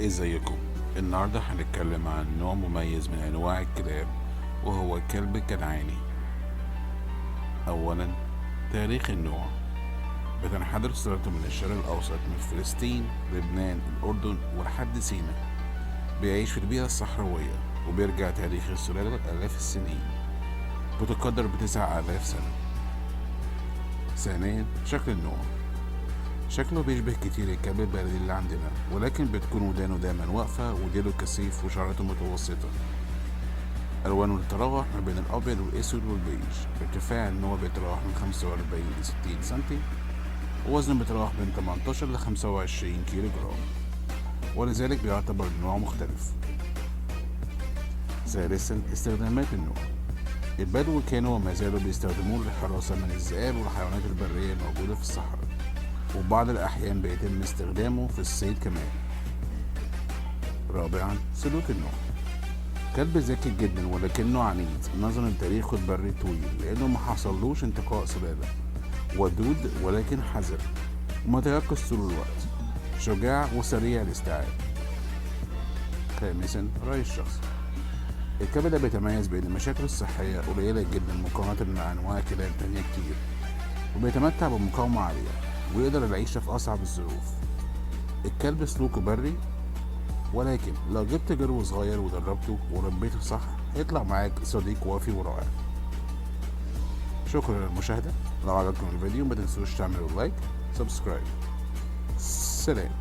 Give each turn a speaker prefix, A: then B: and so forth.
A: ازيكم؟ النهاردة هنتكلم عن نوع مميز من انواع الكلاب، وهو الكلب الكنعاني. اولا، تاريخ النوع. بتنحدر سلالته من الشرق الاوسط، من فلسطين، لبنان، الاردن ولحد سيناء. بيعيش في البيئة الصحراوية، وبيرجع تاريخ السلالة لآلاف السنين، بتقدر ب9,000 سنة. ثانيا، شكل النوع. شكله بيشبه كتير الكلب البلدي اللي عندنا، ولكن بتكون ودانه دايما واقفة وديله كثيف وشعرته متوسطة. ألوانه تتراوح ما بين الأبيض والأسود والبيج. ارتفاع النوع بيتراوح من 45 ل 60 سنتي، ووزنه بيتراوح بين 18 ل 25 كيلو جرام، ولذلك بيعتبر النوع مختلف. ثالثا، استخدامات النوع. البدو كانوا وما زالوا بيستخدموه للحراسة من الذئاب والحيوانات البرية الموجودة في الصحراء، وبعض الأحيان بيتم استخدامه في الصيد كمان. رابعا، سلوك النوع. كلب ذكي جدا ولكنه عنيد نظرا لتاريخه البري الطويل، لأنه ما حصلوش انتقاء سلالة. ودود ولكن حذر، ومتيقظ طول الوقت. شجاع وسريع الاستيعاب. خامسا، رأي الشخص. الكلب ده بيتميز بأن المشاكل الصحية قليلة جدا مقارنة مع أنواع كلاب تانية كتير، وبيتمتع بمقاومة عالية، ويقدر العيشة في أصعب الظروف. الكلب سلوكه بري، ولكن لو جبت جرو صغير ودربته وربيته صح هيطلع معاك صديق وافي ورائع. شكرا للمشاهدة. لو عجبكم الفيديو ما تنسوش تعملوا لايك، سبسكرايب. سلام.